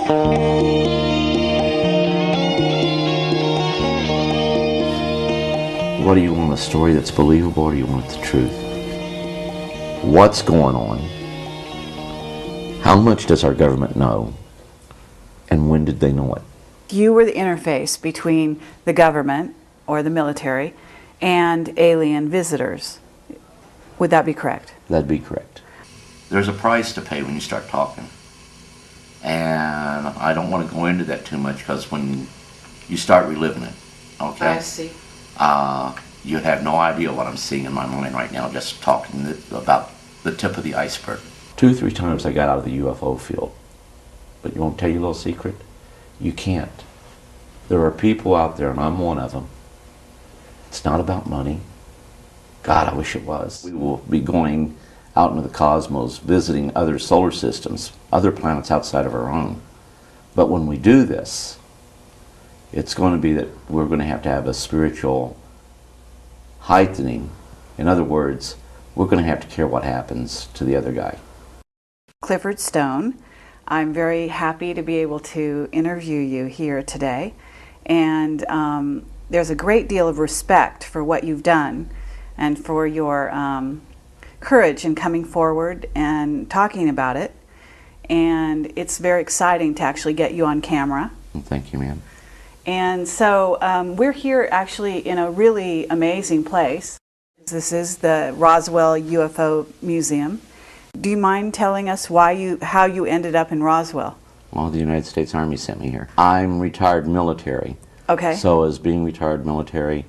What do you want, a story that's believable, or do you want the truth? What's going on? How much does our government know? And when did they know it? You were the interface between the government, or the military, and alien visitors. Would that be correct? That'd be correct. There's a price to pay when you start talking. And I don't want to go into that too much, because when you start reliving it, okay? I see. You'd have no idea what I'm seeing in my mind right now just talking about the tip of the iceberg. 2 or 3 times I got out of the UFO field. But you won't tell you a little secret? You can't. There are people out there, and I'm one of them. It's not about money. God, I wish it was. We will be going out into the cosmos, visiting other solar systems, other planets outside of our own. But when we do this, it's going to be that we're going to have a spiritual heightening. In other words, we're going to have to care what happens to the other guy. Clifford Stone, I'm very happy to be able to interview you here today. And there's a great deal of respect for what you've done and for your courage in coming forward and talking about it. And it's very exciting to actually get you on camera. Thank you, ma'am. And so we're here actually in a really amazing place. This is the Roswell UFO Museum. Do you mind telling us how you ended up in Roswell? Well, the United States Army sent me here. I'm retired military. Okay. So as being retired military,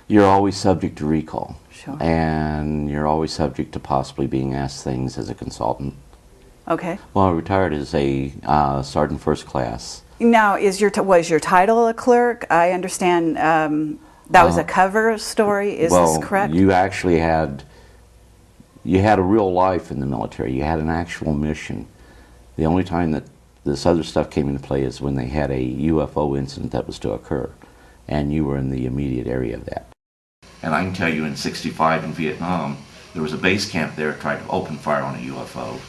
you're always subject to recall. Sure. And you're always subject to possibly being asked things as a consultant. Okay. Well, I retired as a sergeant first class. Now, was your title a clerk? I understand that was a cover story. Is this correct? Well, you actually had a real life in the military. You had an actual mission. The only time that this other stuff came into play is when they had a UFO incident that was to occur, and you were in the immediate area of that. And I can tell you in '65 in Vietnam, there was a base camp there tried to open fire on a UFO.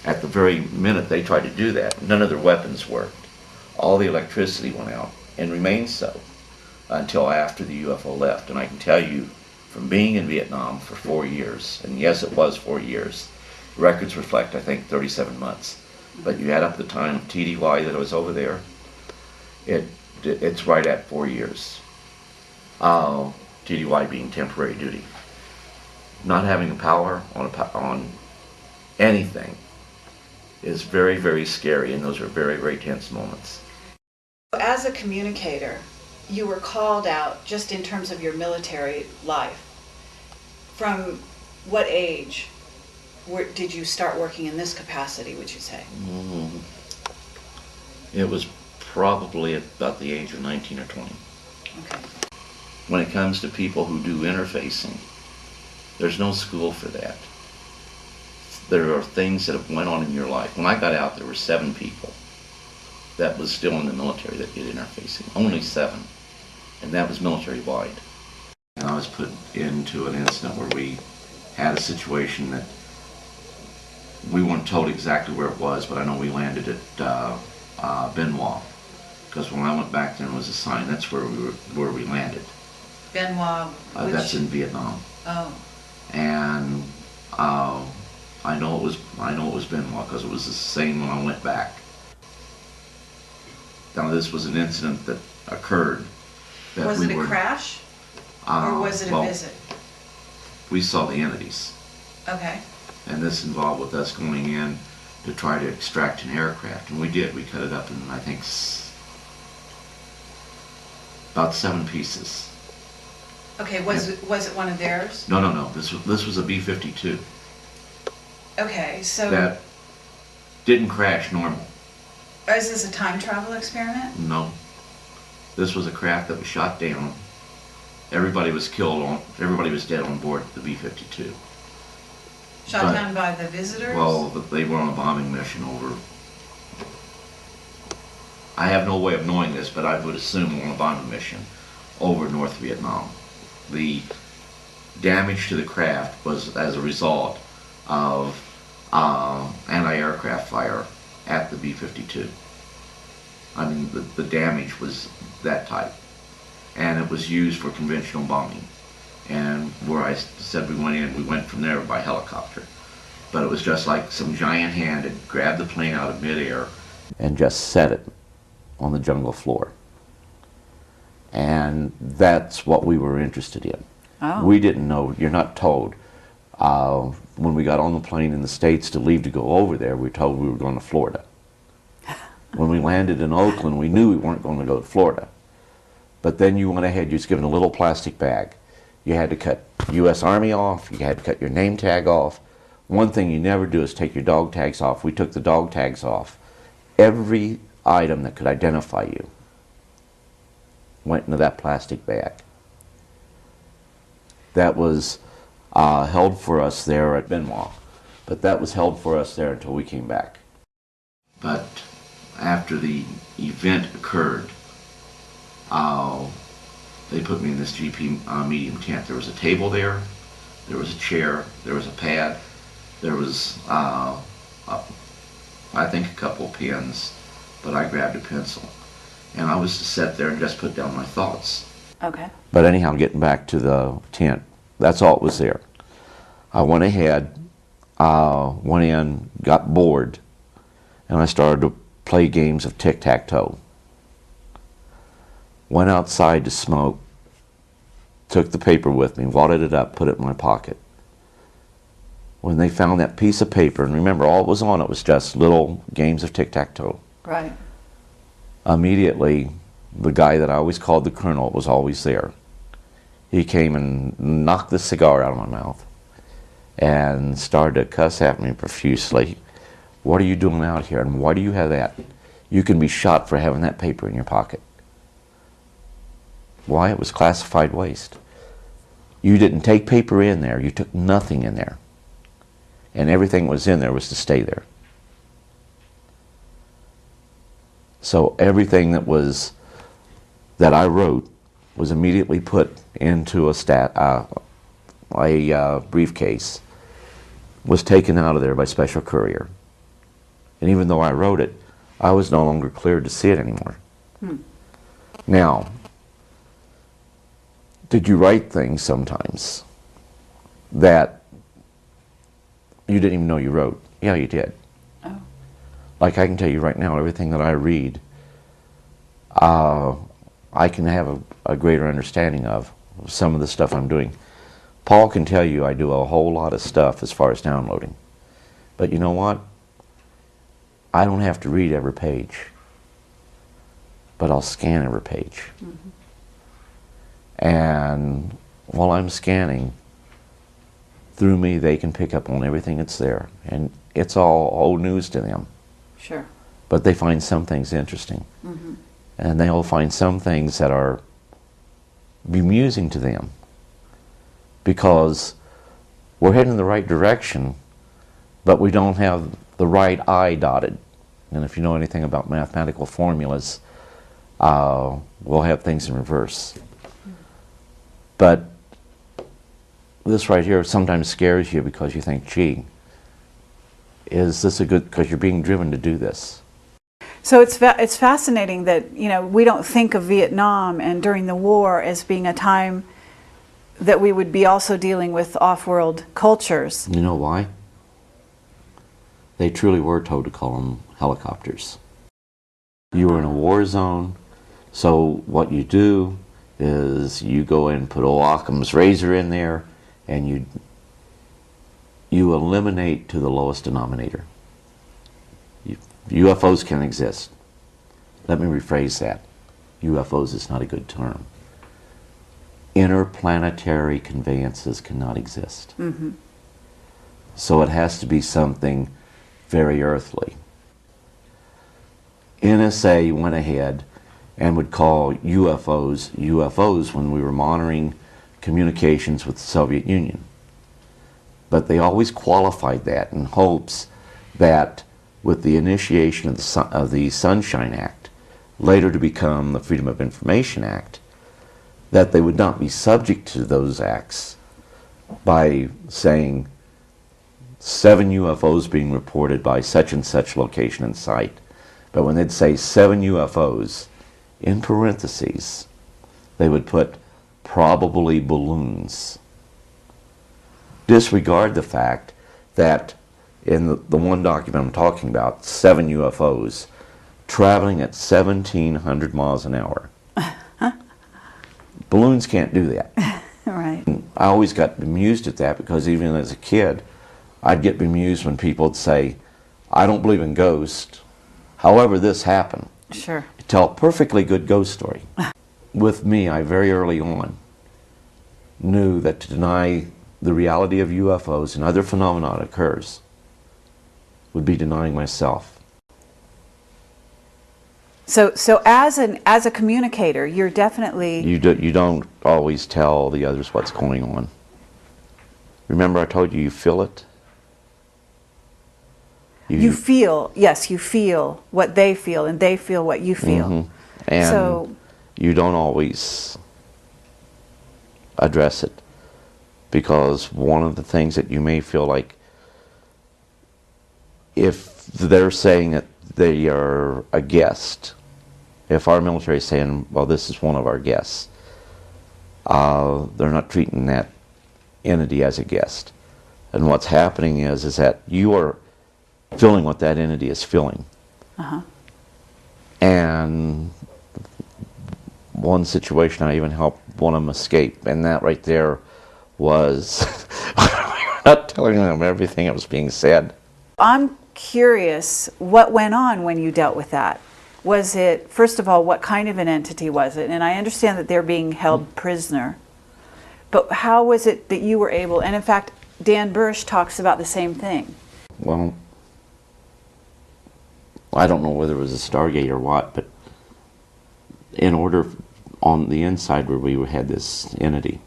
At the very minute they tried to do that, none of their weapons worked. All the electricity went out, and remained so until after the UFO left. And I can tell you, from being in Vietnam for 4 years, and yes, it was 4 years, the records reflect, I think, 37 months. But you add up the time of TDY that I was over there, it's right at 4 years. TDY being temporary duty. Not having a power on anything is very, very scary, and those are very, very tense moments. As a communicator, you were called out just in terms of your military life. From what age did you start working in this capacity, would you say? It was probably about the age of 19 or 20. Okay. When it comes to people who do interfacing, there's no school for that. There are things that have went on in your life. When I got out, there were 7 people that was still in the military that did interfacing. Only 7. And that was military-wide. And I was put into an incident where we had a situation that we weren't told exactly where it was, but I know we landed at Benoit. Because when I went back there and was assigned, that's where we landed. Benoit, that's in Vietnam. Oh. And I know it was Benoit because it was the same when I went back. Now this was an incident that occurred. Was it a crash? Or was it a visit? We saw the entities. Okay. And this involved with us going in to try to extract an aircraft. And we did. We cut it up in, I think, about 7 pieces. Okay, was it one of theirs? No. This was a B-52. Okay, so... That didn't crash normal. Is this a time travel experiment? No. This was a craft that was shot down. Everybody was dead on board the B-52. Shot down by the visitors? Well, they were on a bombing mission over... I have no way of knowing this, but I would assume on a bombing mission over North Vietnam. The damage to the craft was as a result of anti-aircraft fire at the B-52. I mean, the damage was that type. And it was used for conventional bombing. And where I said we went from there by helicopter. But it was just like some giant hand had grabbed the plane out of midair and just set it on the jungle floor. And that's what we were interested in. Oh. We didn't know, you're not told. When we got on the plane in the States to leave to go over there, we were told we were going to Florida. When we landed in Oakland, we knew we weren't going to go to Florida. But then you went ahead, you was given a little plastic bag. You had to cut U.S. Army off, you had to cut your name tag off. One thing you never do is take your dog tags off. We took the dog tags off. Every item that could identify you went into that plastic bag. That was held for us there at Benoit, but that was held for us there until we came back. But after the event occurred, they put me in this GP medium tent. There was a table there was a chair, there was a pad, there was, I think, a couple of pens, but I grabbed a pencil. And I was to sit there and just put down my thoughts. Okay. But anyhow, getting back to the tent, that's all it was there. I went ahead, went in, got bored, and I started to play games of tic-tac-toe. Went outside to smoke, took the paper with me, wadded it up, put it in my pocket. When they found that piece of paper, and remember, all it was on it was just little games of tic-tac-toe. Right. Immediately, the guy that I always called the colonel was always there. He came and knocked the cigar out of my mouth and started to cuss at me profusely. What are you doing out here, and why do you have that? You can be shot for having that paper in your pocket. Why? It was classified waste. You didn't take paper in there. You took nothing in there. And everything that was in there was to stay there. So everything that I wrote was immediately put into a briefcase, was taken out of there by special courier. And even though I wrote it, I was no longer cleared to see it anymore. Now, did you write things sometimes that you didn't even know you wrote? Yeah, you did. Oh. Like I can tell you right now, everything that I read, I can have a greater understanding of some of the stuff I'm doing. Paul can tell you I do a whole lot of stuff as far as downloading. But you know what? I don't have to read every page, but I'll scan every page. Mm-hmm. And while I'm scanning, through me they can pick up on everything that's there. And it's all old news to them. Sure. But they find some things interesting. Mm-hmm. And they'll find some things that are bemusing to them, because we're heading in the right direction, but we don't have the right I dotted. And if you know anything about mathematical formulas, we'll have things in reverse. But this right here sometimes scares you because you think, gee, is this a good, because you're being driven to do this. So it's fascinating that, you know, we don't think of Vietnam and during the war as being a time that we would be also dealing with off-world cultures. You know why? They truly were told to call them helicopters. You were in a war zone, so what you do is you go in and put old Occam's razor in there, and you eliminate to the lowest denominator. UFOs can exist. Let me rephrase that. UFOs is not a good term. Interplanetary conveyances cannot exist. Mm-hmm. So it has to be something very earthly. NSA went ahead and would call UFOs UFOs when we were monitoring communications with the Soviet Union. But they always qualified that in hopes that with the initiation of the Sunshine Act, later to become the Freedom of Information Act, that they would not be subject to those acts by saying 7 UFOs being reported by such and such location and site. But when they'd say 7 UFOs, in parentheses, they would put probably balloons. Disregard the fact that in the one document I'm talking about, 7 UFOs traveling at 1,700 miles an hour. Balloons can't do that. Right. I always got bemused at that because even as a kid, I'd get bemused when people would say, I don't believe in ghosts. However, this happened. Sure. You tell a perfectly good ghost story. With me, I very early on knew that to deny the reality of UFOs and other phenomena that occurs would be denying myself. So as a communicator, you're definitely... You don't always tell the others what's going on. Remember I told you feel it? You feel, yes, you feel what they feel, and they feel what you feel. Mm-hmm. And so you don't always address it, because one of the things that you may feel like, if they're saying that they are a guest, if our military is saying, well, this is one of our guests, they're not treating that entity as a guest. And what's happening is that you are feeling what that entity is feeling. Uh-huh. And one situation, I even helped one of them escape, and that right there was not telling them everything that was being said. I'm curious, what went on when you dealt with that? Was it, first of all, what kind of an entity was it? And I understand that they're being held prisoner, but how was it that you were able, and in fact, Dan Bursch talks about the same thing. Well, I don't know whether it was a Stargate or what, but in order, on the inside where we had this entity,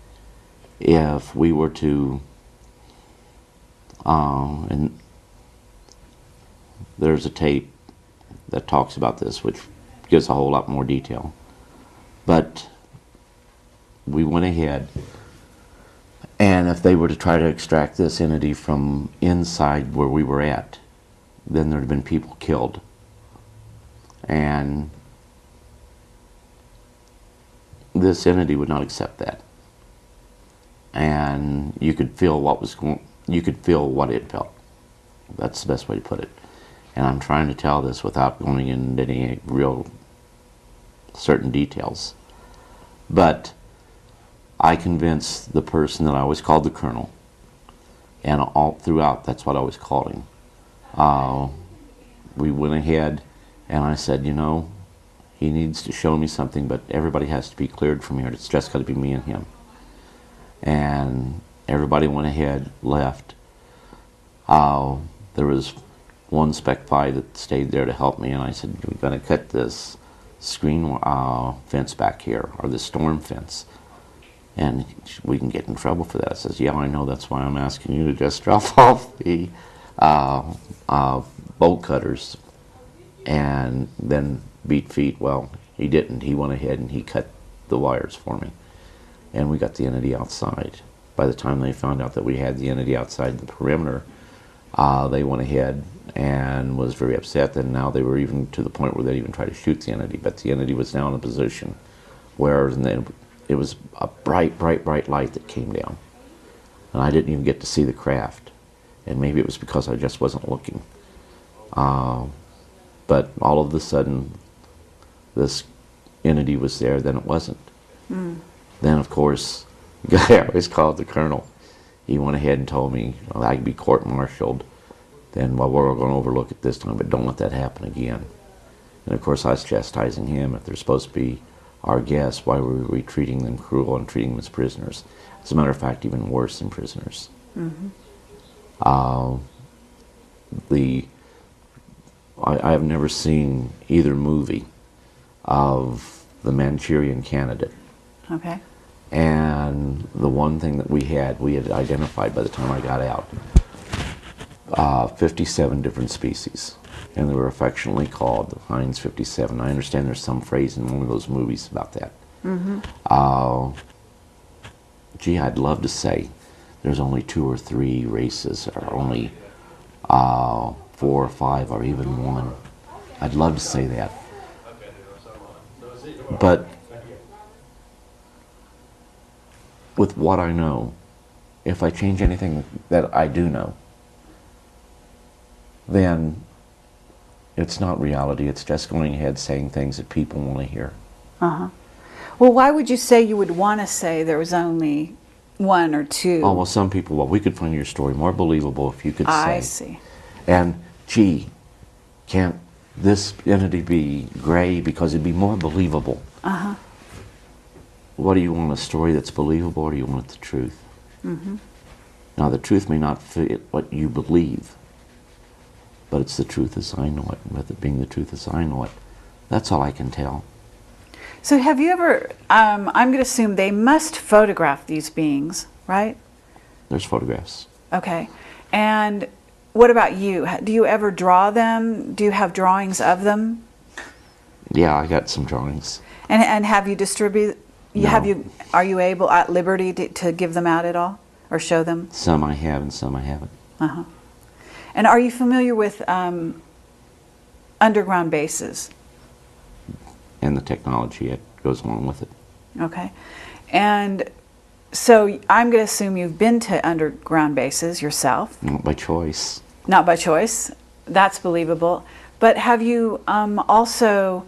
if we were to, and there's a tape that talks about this, which gives a whole lot more detail, but we went ahead, and if they were to try to extract this entity from inside where we were at, then there'd have been people killed. And this entity would not accept that. And you could feel what was you could feel what it felt. That's the best way to put it. And I'm trying to tell this without going into any real certain details. But I convinced the person that I always called the Colonel, and all throughout, that's what I always called him. We went ahead, and I said, you know, he needs to show me something, but everybody has to be cleared from here. It's just got to be me and him. And everybody went ahead, left. There was one Spec 5 that stayed there to help me, and I said, we're going to cut this screen fence back here, or the storm fence, and we can get in trouble for that. I says, yeah, I know, that's why I'm asking you to just drop off the bolt cutters and then beat feet. Well, he didn't. He went ahead and he cut the wires for me, and we got the entity outside. By the time they found out that we had the entity outside the perimeter, they went ahead and was very upset, and now they were even to the point where they even tried to shoot the entity, but the entity was now in a position where it was a bright, bright, bright light that came down, and I didn't even get to see the craft, and maybe it was because I just wasn't looking. But all of a sudden, this entity was there, then it wasn't. Mm. Then, of course, the guy I always called the Colonel, he went ahead and told me, well, I could be court-martialed, then well, we're going to overlook it this time, but don't let that happen again. And of course I was chastising him. If they're supposed to be our guests, why were we treating them cruel and treating them as prisoners? As a matter of fact, even worse than prisoners. Mm-hmm. I have never seen either movie of the Manchurian Candidate. Okay. And the one thing that we had identified by the time I got out, 57 different species. And they were affectionately called the Heinz 57. I understand there's some phrase in one of those movies about that. Mm-hmm. Gee, I'd love to say there's only 2 or 3 races, or only 4 or 5 or even 1. I'd love to say that. But with what I know, if I change anything that I do know, then it's not reality. It's just going ahead saying things that people want to hear. Uh-huh. Well, why would you say you would want to say there was only 1 or 2? Oh, well, some people, well, we could find your story more believable if you could say. I see. And, gee, can't this entity be gray because it'd be more believable? Uh-huh. What do you want, a story that's believable, or do you want the truth? Mm-hmm. Now, the truth may not fit what you believe, but it's the truth as I know it. And with it being the truth as I know it, that's all I can tell. So have you ever, I'm going to assume they must photograph these beings, right? There's photographs. Okay. And what about you? Do you ever draw them? Do you have drawings of them? Yeah, I got some drawings. And have you distributed? No. Are you able at liberty to give them out at all or show them? Some I have and some I haven't. Uh-huh. And are you familiar with underground bases? And the technology that goes along with it. Okay. And so I'm going to assume you've been to underground bases yourself. Not by choice. Not by choice. That's believable. But have you also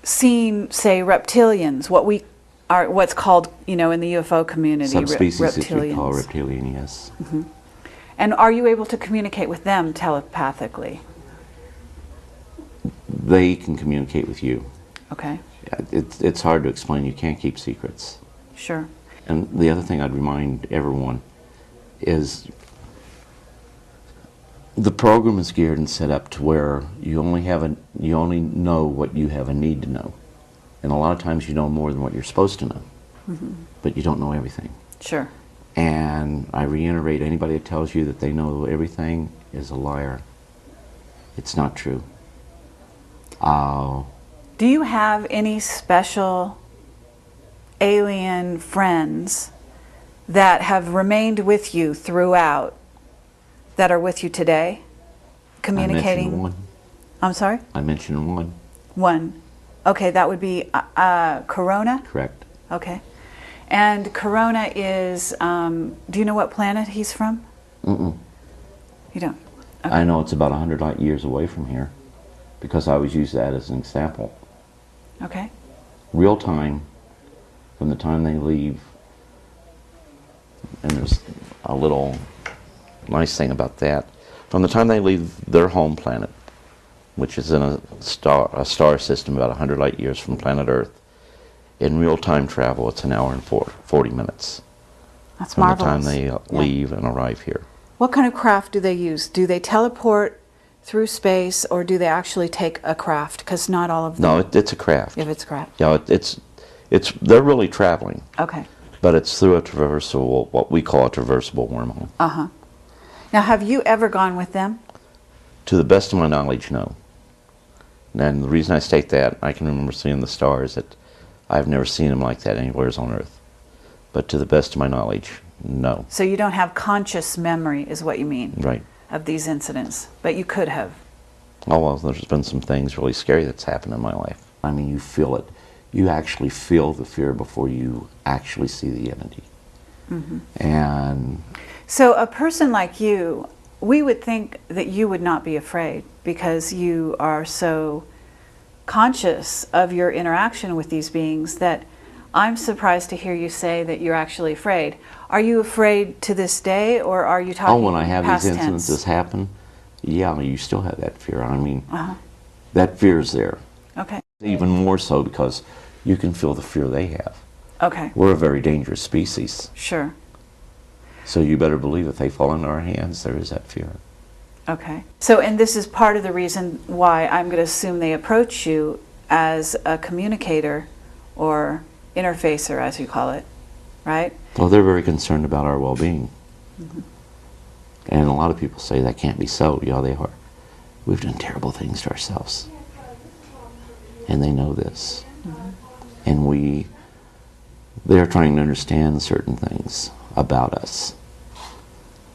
seen, say, reptilians? What's called, in the UFO community, Subspecies reptilians. that we call reptilian, yes. Mm-hmm. And are you able to communicate with them telepathically? They can communicate with you. Okay. It's hard to explain. You can't keep secrets. Sure. And the other thing I'd remind everyone is the program is geared and set up to where you only know what you have a need to know. And a lot of times you know more than what you're supposed to know. Mm-hmm. But you don't know everything. Sure. And I reiterate, anybody that tells you that they know everything is a liar. It's not true. Do you have any special alien friends that have remained with you throughout, that are with you today, communicating? I mentioned one. I'm sorry? I mentioned one. One. Okay, that would be Korona? Correct. Okay. And Korona is, do you know what planet he's from? Mm-mm. You don't? Okay. I know it's about 100 light years away from here because I always use that as an example. Okay. Real time, from the time they leave, and there's a little nice thing about that, from the time they leave their home planet, which is in a star system about 100 light years from planet Earth, in real time travel it's an hour and 40 minutes. That's from marvelous. the time they leave and arrive here. What kind of craft do they use? Do they teleport through space, or do they actually take a craft? Because not all of them. No, it's a craft. If it's a craft. Yeah, they're really traveling. Okay. But it's through a traversable, what we call a traversable wormhole. Uh-huh. Now, have you ever gone with them? To the best of my knowledge, no. And the reason I state that, I can remember seeing the stars, that I've never seen them like that anywhere on Earth. But to the best of my knowledge, no. So you don't have conscious memory, is what you mean? Right. Of these incidents, but you could have. Oh, well, there's been some things really scary that's happened in my life. I mean, you feel it. You actually feel the fear before you actually see the entity. Mm-hmm. And so a person like you, we would think that you would not be afraid because you are so conscious of your interaction with these beings that I'm surprised to hear you say that you're actually afraid. Are you afraid to this day, or are you talking when I have past these tense? incidences happen, yeah, you still have that fear. I mean, that fear is there. Okay. Even more so because you can feel the fear they have. Okay. We're a very dangerous species. Sure. So you better believe if they fall into our hands, there is that fear. Okay. So, and this is part of the reason why I'm going to assume they approach you as a communicator or interfacer, as you call it, right? Well, they're very concerned about our well-being. Mm-hmm. And a lot of people say that can't be so. Yeah, they are. We've done terrible things to ourselves. And they know this. Mm-hmm. And they're trying to understand certain things about us.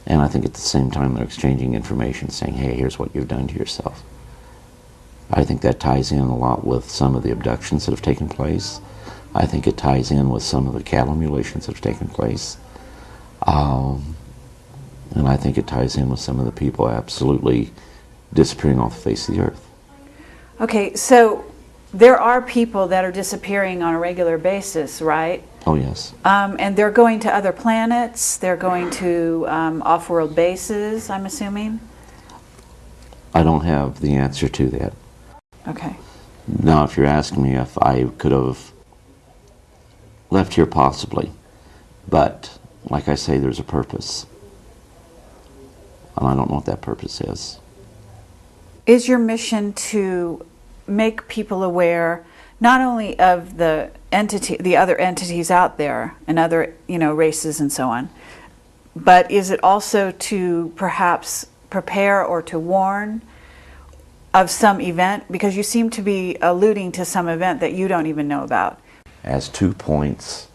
And I think at the same time they're exchanging information saying, hey, here's what you've done to yourself. I think that ties in a lot with some of the abductions that have taken place. I think it ties in with some of the cattle mutilations that have taken place. And I think it ties in with some of the people absolutely disappearing off the face of the earth. Okay, so there are people that are disappearing on a regular basis, right? Oh, yes. And they're going to other planets, they're going to off-world bases, I'm assuming? I don't have the answer to that. Okay. Now, if you're asking me if I could have left here, possibly. But, like I say, there's a purpose. And I don't know what that purpose is. Is your mission to make people aware not only of the other entities out there and other, races and so on, but is it also to perhaps prepare or to warn of some event? Because you seem to be alluding to some event that you don't even know about. As 2 points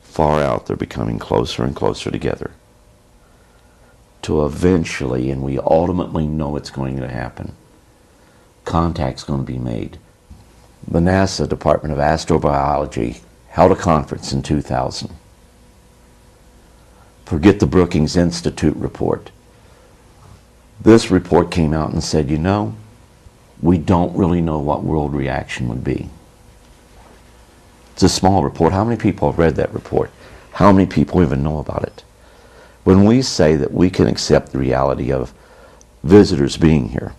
far out, they're becoming closer and closer together. To eventually, and we ultimately know it's going to happen, contact's going to be made. The NASA Department of Astrobiology held a conference in 2000. Forget the Brookings Institute report. This report came out and said, we don't really know what world reaction would be. It's a small report. How many people have read that report? How many people even know about it? When we say that we can accept the reality of visitors being here,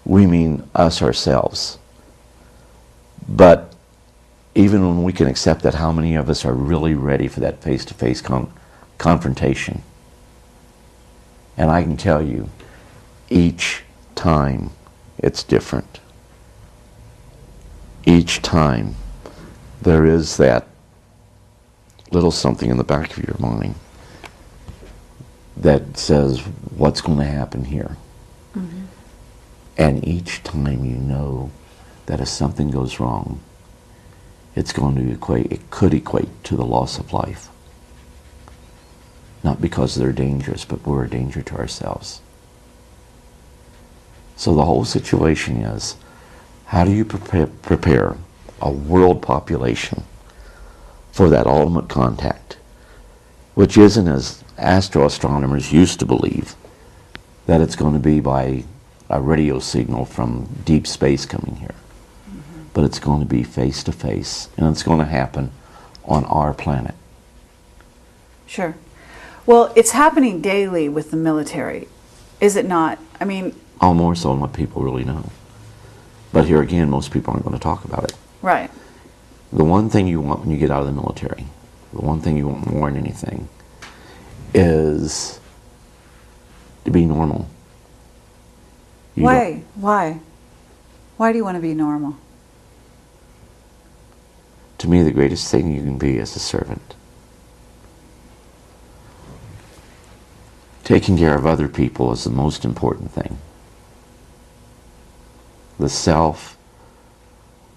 we mean us ourselves. But even when we can accept that, how many of us are really ready for that face-to-face confrontation? And I can tell you, each time it's different. Each time there is that little something in the back of your mind that says, what's going to happen here? Mm-hmm. And each time you know that if something goes wrong, it could equate to the loss of life. Not because they're dangerous, but we're a danger to ourselves. So the whole situation is, how do you prepare a world population for that ultimate contact, which isn't, as astroastronomers used to believe, that it's going to be by a radio signal from deep space coming here. Mm-hmm. But it's going to be face to face, and it's going to happen on our planet. Sure. Well, it's happening daily with the military, is it not? I mean... Oh, more so than what people really know. But here again, most people aren't going to talk about it. Right. The one thing you want when you get out of the military, the one thing you want more than anything, is to be normal. Why? Why? Why do you want to be normal? To me, the greatest thing you can be is a servant. Taking care of other people is the most important thing. The self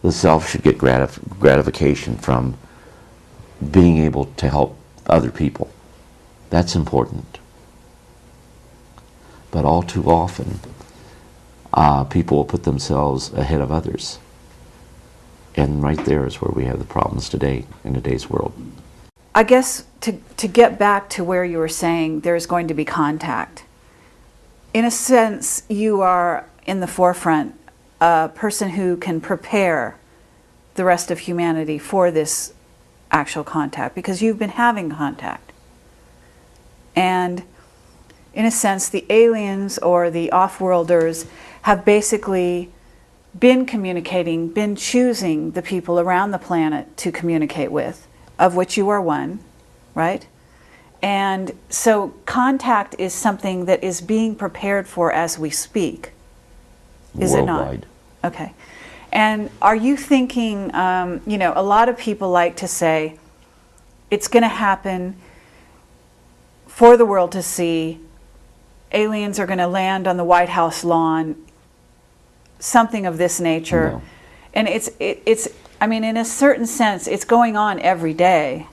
should get gratification from being able to help other people. That's important. But all too often, people will put themselves ahead of others. And right there is where we have the problems today, in today's world. I guess to get back to where you were saying there's going to be contact, in a sense, you are in the forefront, a person who can prepare the rest of humanity for this actual contact, because you've been having contact. And in a sense, the aliens or the off-worlders have basically been communicating, been choosing the people around the planet to communicate with, of which you are one, right? And so contact is something that is being prepared for as we speak. Is it not? Worldwide. Okay. And are you thinking, a lot of people like to say, it's going to happen for the world to see, aliens are going to land on the White House lawn, something of this nature. No. And it's in a certain sense, it's going on every day.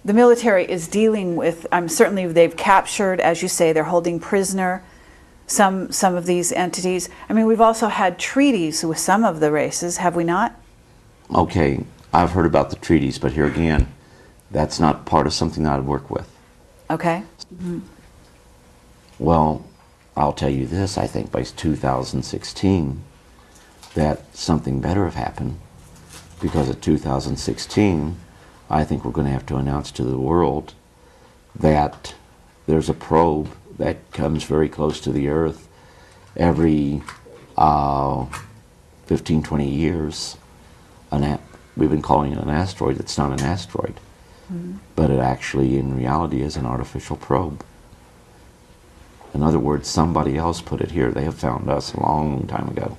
the military is dealing with, certainly they've captured, as you say, they're holding prisoner some of these entities. I mean, we've also had treaties with some of the races, have we not? Okay, I've heard about the treaties, but here again, that's not part of something that I'd work with. Okay. Well, I'll tell you this, I think by 2016 that something better have happened, because at 2016 I think we're going to have to announce to the world that there's a probe that comes very close to the Earth every 15, 20 years. We've been calling it an asteroid. It's not an asteroid, but it actually in reality is an artificial probe. In other words, somebody else put it here. They have found us a long time ago.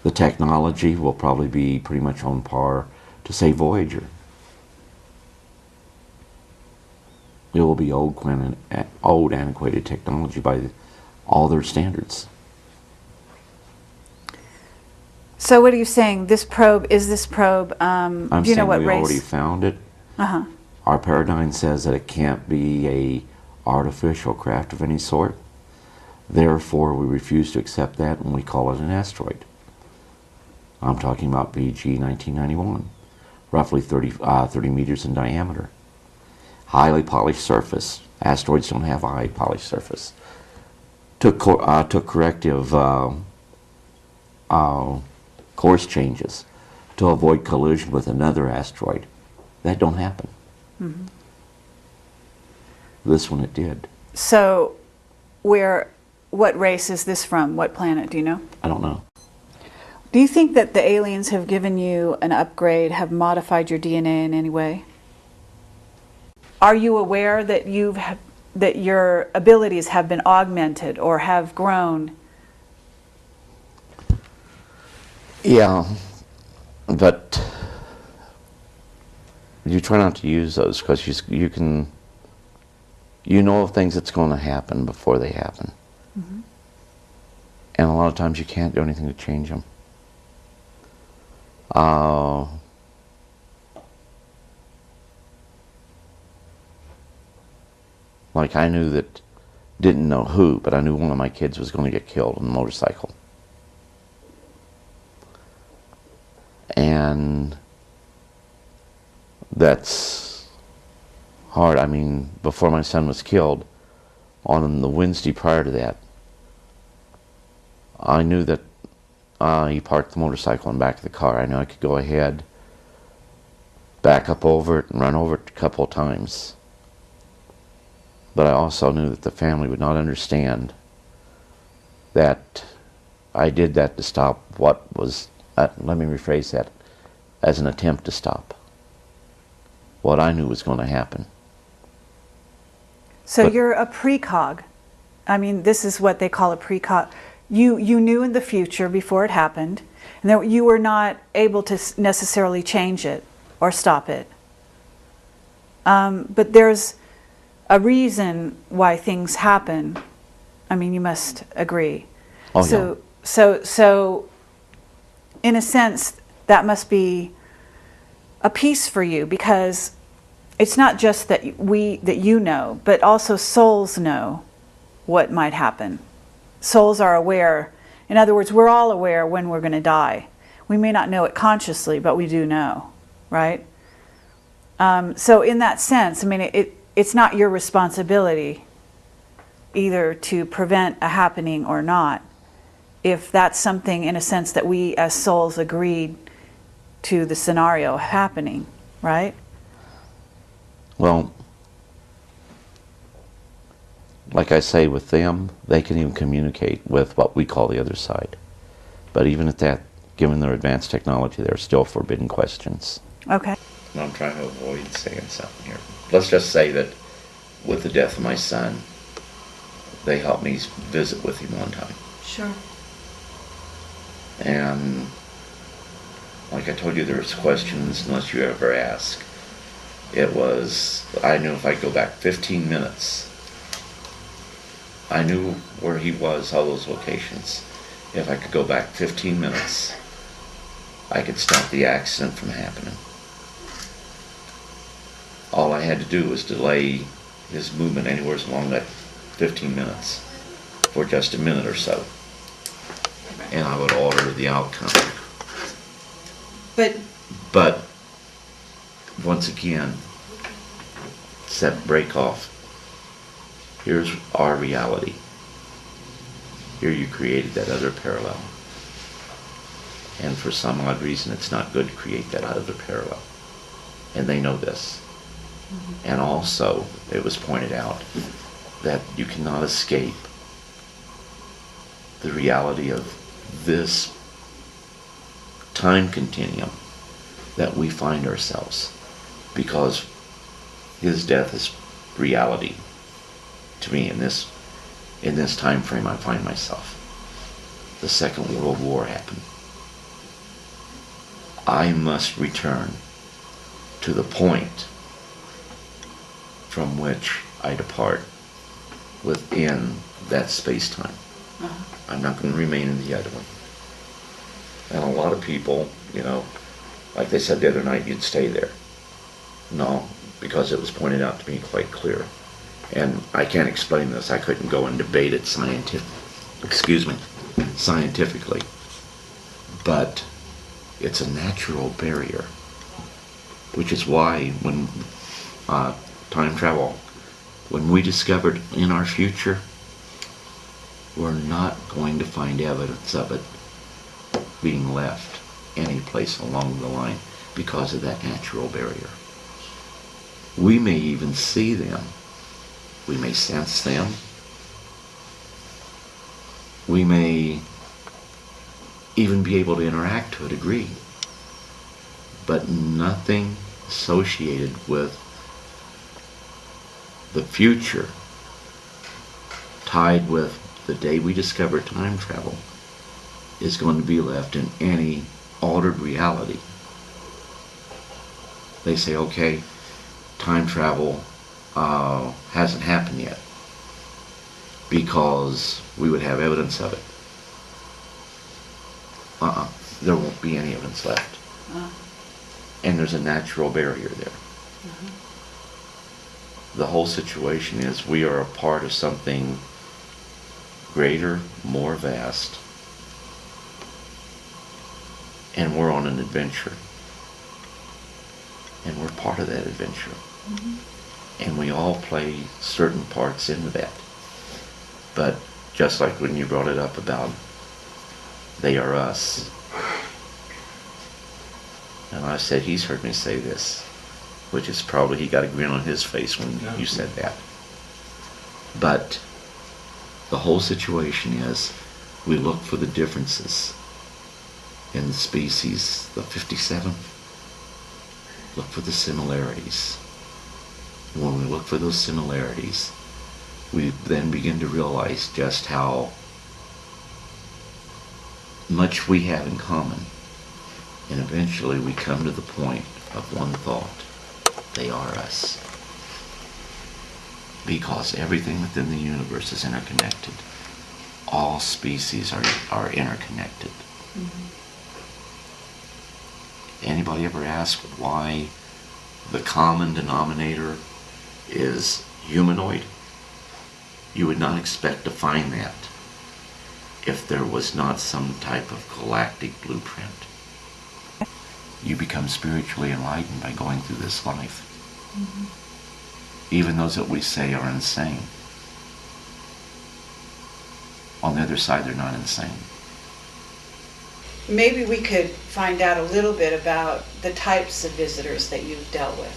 The technology will probably be pretty much on par to, say, Voyager. It will be old antiquated technology by all their standards. So what are you saying? This probe, is this probe, I'm do you know saying what we race? already found it. Uh-huh. Our paradigm says that it can't be a artificial craft of any sort. Therefore, we refuse to accept that and we call it an asteroid. I'm talking about BG 1991, roughly 30 meters in diameter. Highly polished surface. Asteroids don't have a high polished surface. Took corrective course changes to avoid collision with another asteroid. That don't happen. This one it did. So what race is this from? What planet, do you know? I don't know. Do you think that the aliens have given you an upgrade, have modified your DNA in any way? Are you aware that that your abilities have been augmented or have grown? Yeah, but you try not to use those because you know of things that's going to happen before they happen. And a lot of times you can't do anything to change them. Like I didn't know who, but I knew one of my kids was going to get killed on a motorcycle. And that's hard. I mean, before my son was killed, on the Wednesday prior to that, I knew that he parked the motorcycle in the back of the car. I knew I could go ahead, back up over it, and run over it a couple of times. But I also knew that the family would not understand that I did that to stop what was, let me rephrase that, as an attempt to stop what I knew was going to happen. So you're a precog. I mean, this is what they call a precog. You knew in the future before it happened, and that you were not able to necessarily change it or stop it. But there's a reason why things happen. I mean, you must agree. Oh, yeah. So, in a sense, that must be a peace for you, because it's not just that you know, but also souls know what might happen. Souls are aware. In other words, we're all aware when we're going to die. We may not know it consciously, but we do know, right? So in that sense, I mean, it's not your responsibility either to prevent a happening or not, if that's something, in a sense, that we as souls agreed to the scenario happening, right? Well, like I say, with them, they can even communicate with what we call the other side. But even at that, given their advanced technology, there are still forbidden questions. Okay. I'm trying to avoid saying something here. Let's just say that with the death of my son, they helped me visit with him one time. Sure. And like I told you, there's questions unless you ever ask. It was, I knew if I go back 15 minutes, I knew where he was, all those locations. If I could go back 15 minutes, I could stop the accident from happening. All I had to do was delay his movement anywhere along that 15 minutes for just a minute or so, and I would alter the outcome. But once again, set break off. Here's our reality. Here you created that other parallel. And for some odd reason, it's not good to create that other parallel. And they know this. And also, it was pointed out that you cannot escape the reality of this time continuum that we find ourselves, because his death is reality to me in this time frame I find myself. The Second World War happened. I must return to the point from which I depart within that space-time. I'm not going to remain in the other one. And a lot of people, like they said the other night, you'd stay there. No, because it was pointed out to me quite clear. And I can't explain this. I couldn't go and debate it scientifically. But it's a natural barrier, which is why when time travel, when we discovered in our future, we're not going to find evidence of it being left any place along the line because of that natural barrier. We may even see them. We may sense them. We may even be able to interact to a degree, but nothing associated with the future tied with the day we discover time travel is going to be left in any altered reality. They say, okay, time travel hasn't happened yet because we would have evidence of it. There won't be any evidence left. And there's a natural barrier there. The whole situation is we are a part of something greater, more vast, and we're on an adventure. And we're part of that adventure. And we all play certain parts into that. But just like when you brought it up about they are us, and I said, he's heard me say this, which is probably he got a grin on his face when you said that. But the whole situation is we look for the differences in the species, the 57. Look for the similarities. And when we look for those similarities, we then begin to realize just how much we have in common. And eventually we come to the point of one thought. They are us. Because everything within the universe is interconnected. All species are interconnected. Anybody ever ask why the common denominator is humanoid? You would not expect to find that if there was not some type of galactic blueprint. You become spiritually enlightened by going through this life. Even those that we say are insane. On the other side, they're not insane. Maybe we could find out a little bit about the types of visitors that you've dealt with.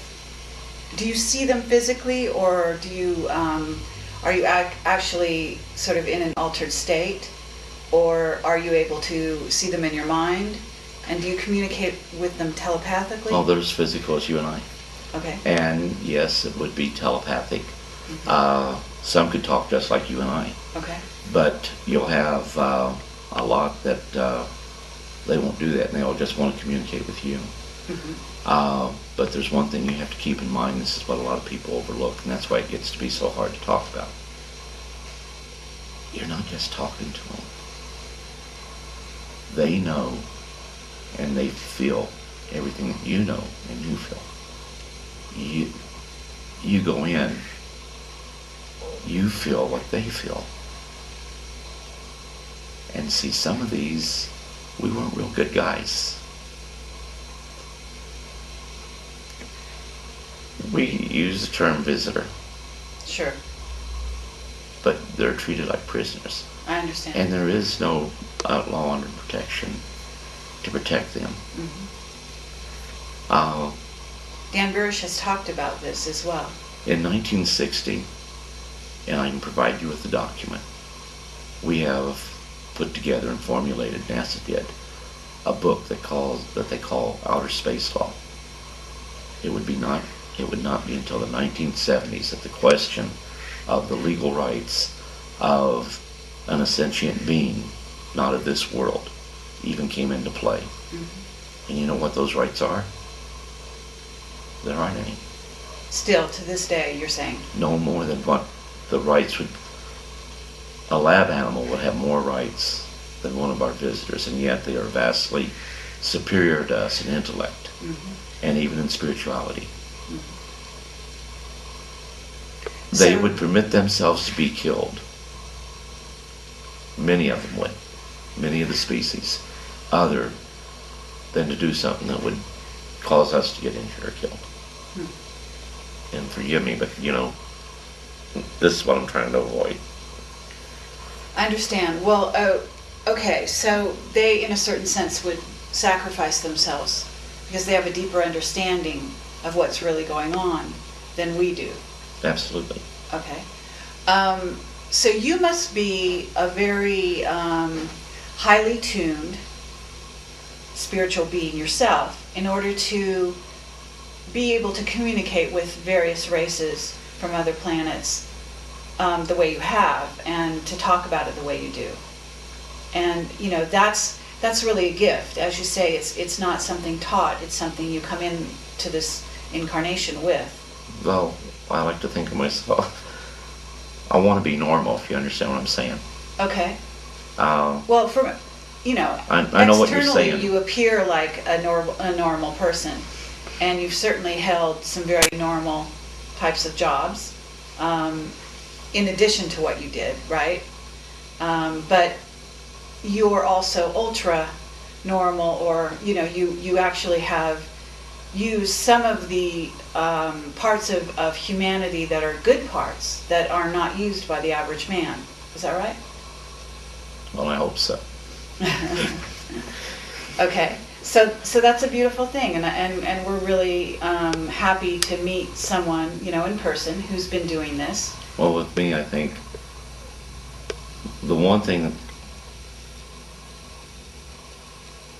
Do you see them physically, or do you are you actually sort of in an altered state, or are you able to see them in your mind? And do you communicate with them telepathically? Well, there's physical as you and I. Okay. And yes, it would be telepathic. Some could talk just like you and I. Okay. But you'll have a lot that they won't do that, and they'll just want to communicate with you. But there's one thing you have to keep in mind. This is what a lot of people overlook, and that's why it gets to be so hard to talk about. You're not just talking to them. They know, and they feel everything that you know and you feel. you go in, you feel what they feel. And see, some of these, we weren't real good guys. We use the term visitor, Sure. but they're treated like prisoners. I understand. And there is no law under protection to protect them. Dan Burish has talked about this as well. In 1960, and I can provide you with the document, we have put together and formulated, NASA did, a book that they call Outer Space Law. It would not be until the 1970s that the question of the legal rights of an sentient being, not of this world, even came into play. And you know what those rights are? There aren't any. Still, to this day, you're saying? No more than what the rights would. A lab animal would have more rights than one of our visitors, and yet they are vastly superior to us in intellect and even in spirituality. They would permit themselves to be killed. Many of them would. Many of the species. Other than to do something that would cause us to get injured or killed. And forgive me, but this is what I'm trying to avoid. I understand. Well, okay, so they, in a certain sense, would sacrifice themselves because they have a deeper understanding of what's really going on than we do. Absolutely. Okay. So you must be a very highly tuned spiritual being yourself in order to be able to communicate with various races from other planets the way you have, and to talk about it the way you do. And that's really a gift. As you say, it's not something taught, it's something you come in to this incarnation with. Well, I like to think of myself, I want to be normal, if you understand what I'm saying. Okay. Well, from I know what you're externally saying. you appear like a normal person, and you've certainly held some very normal types of jobs, in addition to what you did, right? But you're also ultra normal, or you actually have used some of the parts of humanity that are good parts that are not used by the average man. Is that right? Well, I hope so. Okay, so that's a beautiful thing, and we're really happy to meet someone in person who's been doing this. Well, with me, I think the one thing.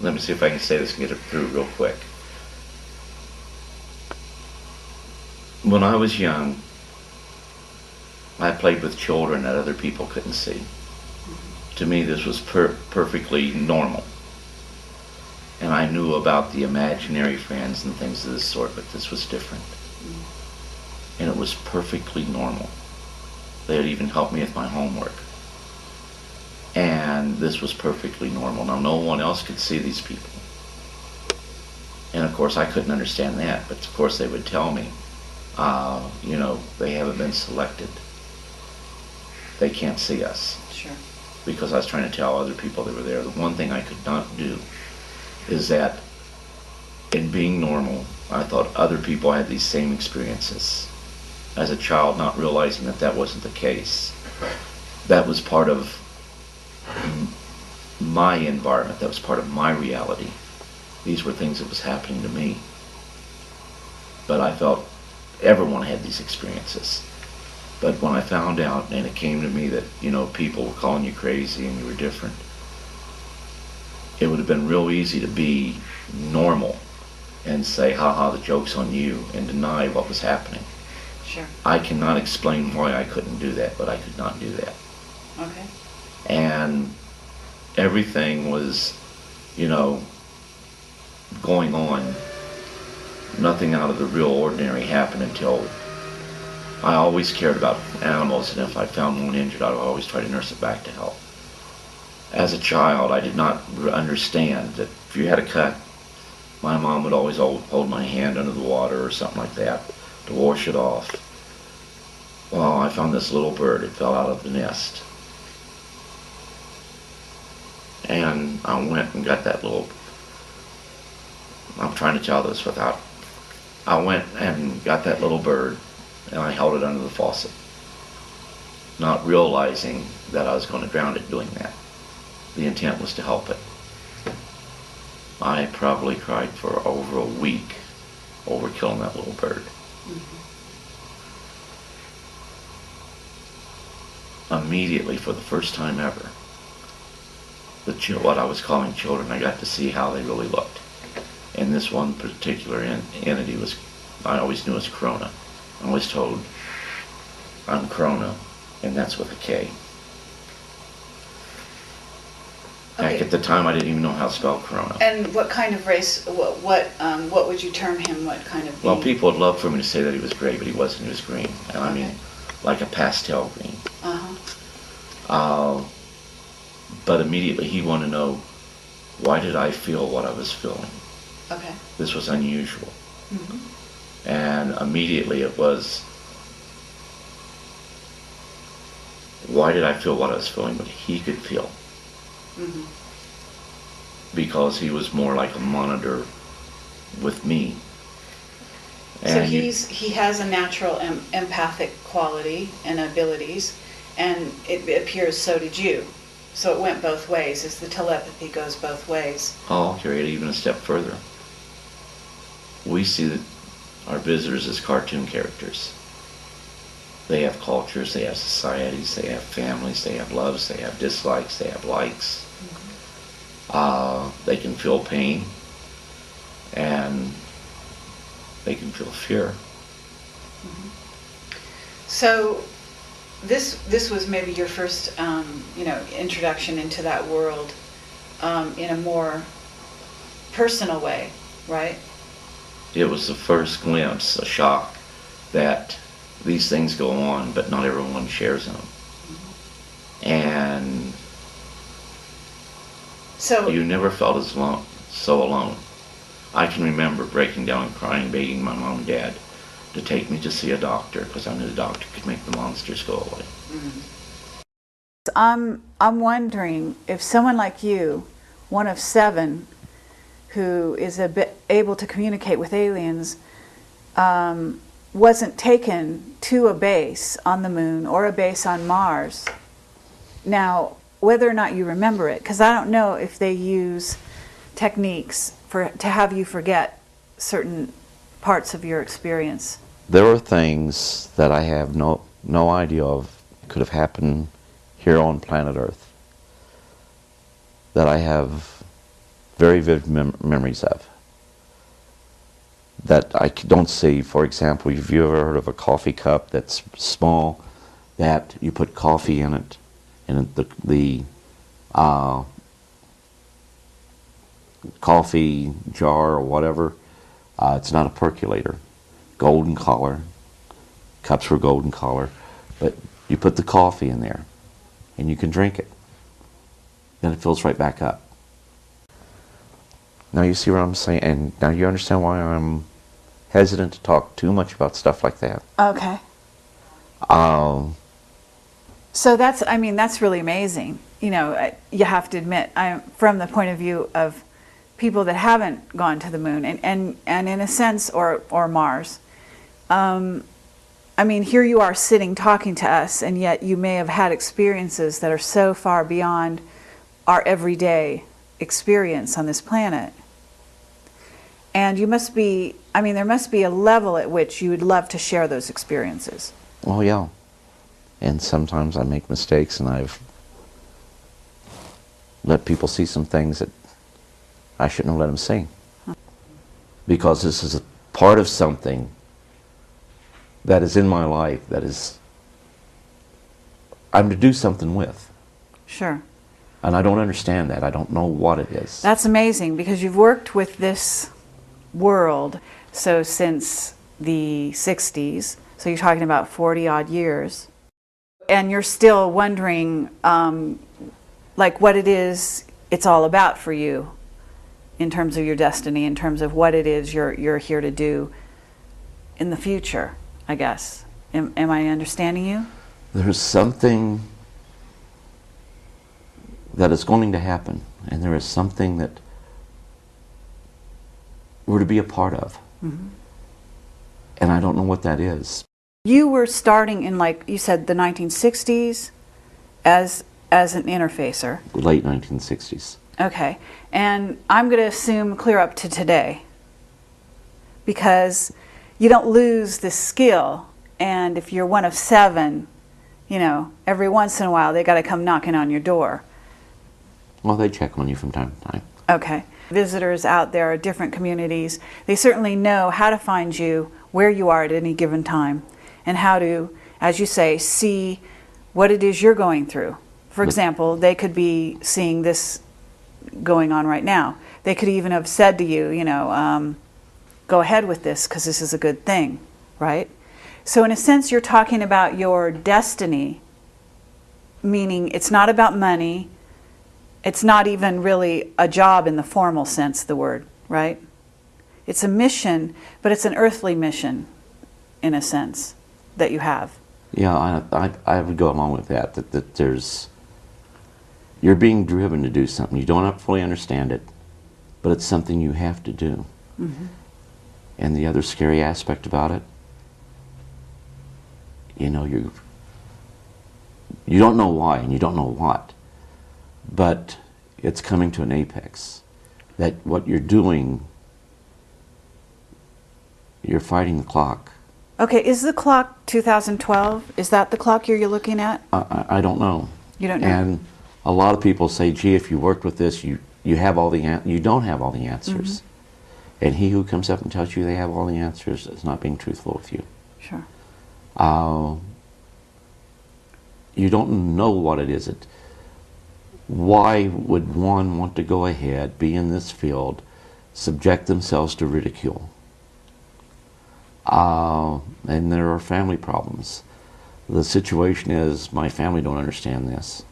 Let me see if I can say this and get it through real quick. When I was young, I played with children that other people couldn't see. To me, this was perfectly normal. And I knew about the imaginary friends and things of this sort, but this was different. And it was perfectly normal. They had even helped me with my homework. And this was perfectly normal. Now, no one else could see these people. And of course, I couldn't understand that, but of course they would tell me, they haven't been selected. They can't see us. Sure. Because I was trying to tell other people that were there. The one thing I could not do is that in being normal, I thought other people had these same experiences. As a child, not realizing that that wasn't the case. That was part of my environment. That was part of my reality. These were things that was happening to me. But I felt everyone had these experiences. But when I found out, and it came to me that, people were calling you crazy and you were different, it would have been real easy to be normal and say, haha, the joke's on you, and deny what was happening. Sure. I cannot explain why I couldn't do that, but I could not do that. Okay. And everything was, going on. Nothing out of the real ordinary happened until I always cared about animals, and if I found one injured, I would always try to nurse it back to health. As a child, I did not understand that if you had a cut, my mom would always hold my hand under the water or something like that to wash it off. Well, I found this little bird. It fell out of the nest. And I went and got that little, I'm trying to tell this without, I went and got that little bird and I held it under the faucet, not realizing that I was going to drown it doing that. The intent was to help it. I probably cried for over a week over killing that little bird. Immediately, for the first time ever, what I was calling children, I got to see how they really looked. And this one particular entity was, I always knew as Korona. I always told, I'm Korona, and that's with a K. Okay. Heck, at the time I didn't even know how to spell Korona. And what kind of race, what would you term him, what kind of being? Well, people would love for me to say that he was gray, but he wasn't, he was green. And I mean, like a pastel green. But immediately he wanted to know, why did I feel what I was feeling? Okay. This was unusual. And immediately it was, why did I feel what I was feeling, but he could feel? Because he was more like a monitor with me. So And he has a natural empathic quality and abilities, and it appears so did you. So it went both ways, as the telepathy goes both ways. I'll carry it even a step further. We see that our visitors as cartoon characters. They have cultures, they have societies, they have families, they have loves, they have dislikes, they have likes. They can feel pain, and they can feel fear. So this was maybe your first introduction into that world in a more personal way, right? It was the first glimpse, a shock, that these things go on, but not everyone shares them. And so you never felt so alone. I can remember breaking down and crying, begging my mom and dad to take me to see a doctor, because I knew the doctor could make the monsters go away. I'm wondering if someone like you, one of 7, who is able to communicate with aliens, wasn't taken to a base on the moon or a base on Mars. Now, whether or not you remember it, because I don't know if they use techniques to have you forget certain parts of your experience. There are things that I have no idea of could have happened here on planet Earth that I have very vivid memories of, that I don't see. For example, have you ever heard of a coffee cup that's small, that you put coffee in it, and the coffee jar or whatever, it's not a percolator, golden color, cups were golden color, but you put the coffee in there and you can drink it, then it fills right back up. Now you see what I'm saying, and now you understand why I'm hesitant to talk too much about stuff like that. Okay. So that's really amazing. You know, you have to admit, from the point of view of people that haven't gone to the moon and in a sense, or Mars. Here you are sitting talking to us, and yet you may have had experiences that are so far beyond our everyday experience on this planet. And you must be, there must be a level at which you would love to share those experiences. Oh yeah. And sometimes I make mistakes, and I've let people see some things that I shouldn't have let them see. Because this is a part of something that is in my life that is, I'm to do something with. Sure. And I don't understand that. I don't know what it is. That's amazing, because you've worked with this world since the 60s, so you're talking about 40 odd years, and you're still wondering what it is it's all about for you in terms of your destiny, in terms of what it is you're here to do in the future, I guess. Am I understanding you? There's something that is going to happen, and there is something that we're to be a part of. Mm-hmm. And I don't know what that is. You were starting in, like you said, the 1960s as an interfacer. Late 1960s. Okay. And I'm going to assume clear up to today, because you don't lose this skill. And if you're one of 7, you know, every once in a while they got to come knocking on your door. Well, they check on you from time to time. Okay. Visitors out there, different communities, they certainly know how to find you, where you are at any given time, and how to, as you say, see what it is you're going through. For example, they could be seeing this going on right now. They could even have said to you, you know, go ahead with this because this is a good thing, right? So in a sense, you're talking about your destiny, meaning it's not about money. It's not even really a job in the formal sense of the word, right? It's a mission, but it's an earthly mission, in a sense, that you have. Yeah, I would go along with that, that there's, you're being driven to do something. You don't fully understand it, but it's something you have to do. Mm-hmm. And the other scary aspect about it, you know, you don't know why and you don't know what, but it's coming to an apex. That what you're doing, you're fighting the clock. Okay, is the clock 2012? Is that the clock you're looking at? I don't know. You don't know? And a lot of people say, gee, if you worked with this, you have all the you don't have all the answers. Mm-hmm. And he who comes up and tells you they have all the answers is not being truthful with you. Sure. You don't know what it is. Why would one want to go ahead, be in this field, subject themselves to ridicule? And there are family problems. The situation is my family don't understand this.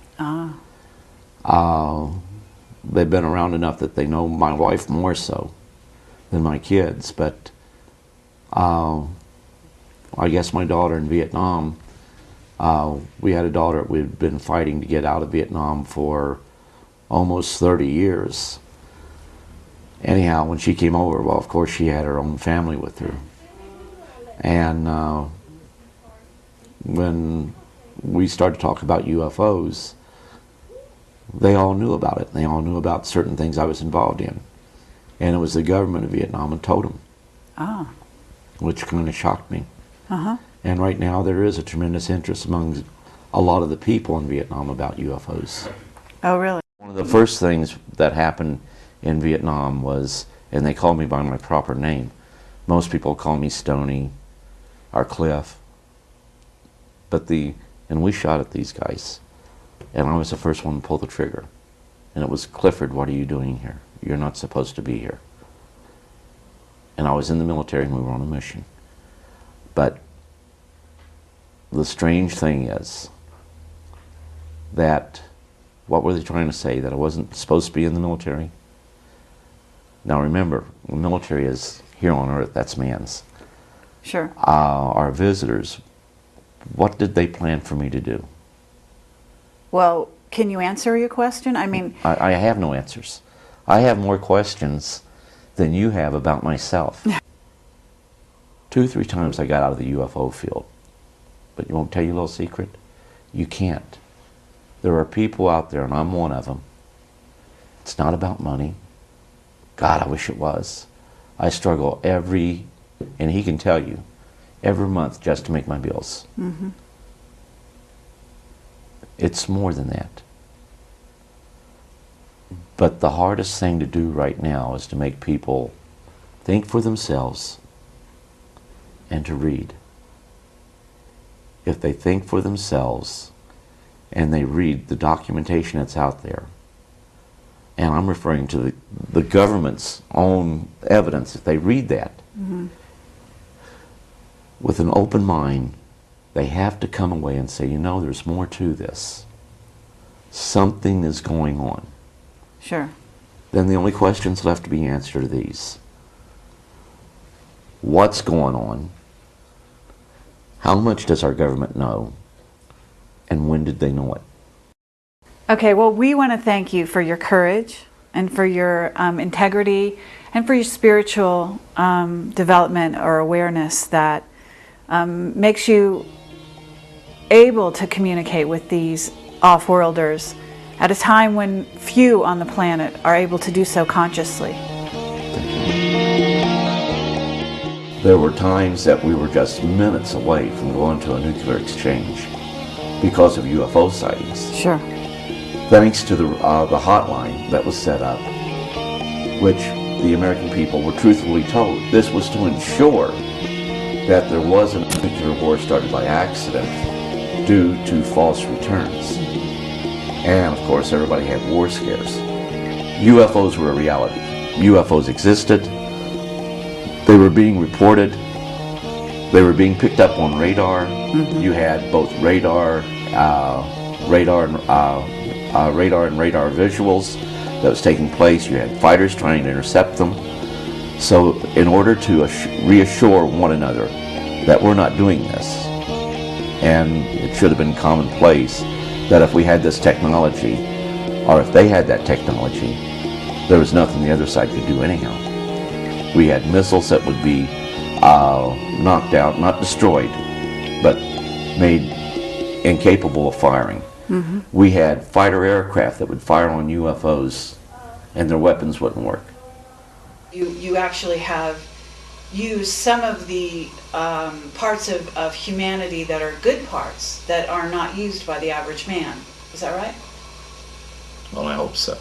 They've been around enough that they know my wife more so than my kids, but I guess my daughter in Vietnam, we had a daughter we'd been fighting to get out of Vietnam for almost 30 years. Anyhow, when she came over, well, of course she had her own family with her. And when we started to talk about UFOs, they all knew about it. They all knew about certain things I was involved in. And it was the government of Vietnam that told them, which kind of shocked me. Uh-huh. And right now there is a tremendous interest among a lot of the people in Vietnam about UFOs. Oh, really? One of the first things that happened in Vietnam was, and they called me by my proper name. Most people call me Stoney or Cliff. And we shot at these guys. And I was the first one to pull the trigger. And it was, Clifford, what are you doing here? You're not supposed to be here. And I was in the military and we were on a mission. But the strange thing is that, what were they trying to say? That I wasn't supposed to be in the military? Now remember, the military is here on Earth, that's man's. Sure. Our visitors, what did they plan for me to do? Well, can you answer your question? I mean... I have no answers. I have more questions than you have about myself. 2 or 3 times I got out of the UFO field. But you won't tell you a little secret? You can't. There are people out there, and I'm one of them. It's not about money. God, I wish it was. I struggle and he can tell you, every month just to make my bills. Mm-hmm. It's more than that. But the hardest thing to do right now is to make people think for themselves and to read. If they think for themselves and they read the documentation that's out there, and I'm referring to the government's own evidence, if they read that, Mm-hmm. with an open mind, they have to come away and say, you know, there's more to this. Something is going on. Sure. Then the only questions left to be answered are these. What's going on? How much does our government know, and when did they know it? Okay, well, we want to thank you for your courage and for your integrity and for your spiritual development or awareness that makes you able to communicate with these off-worlders at a time when few on the planet are able to do so consciously. There were times that we were just minutes away from going to a nuclear exchange because of UFO sightings. Sure. Thanks to the hotline that was set up, which the American people were truthfully told this was to ensure that there wasn't a nuclear war started by accident due to false returns. And of course, everybody had war scares. UFOs were a reality. UFOs existed. They were being reported. They were being picked up on radar. Mm-hmm. You had both radar and radar visuals that was taking place. You had fighters trying to intercept them. So in order to reassure one another that we're not doing this, and it should have been commonplace that if we had this technology, or if they had that technology, there was nothing the other side could do anyhow. We had missiles that would be knocked out, not destroyed, but made incapable of firing. Mm-hmm. We had fighter aircraft that would fire on UFOs and their weapons wouldn't work. You actually have used some of the parts of humanity that are good parts that are not used by the average man. Is that right? Well, I hope so.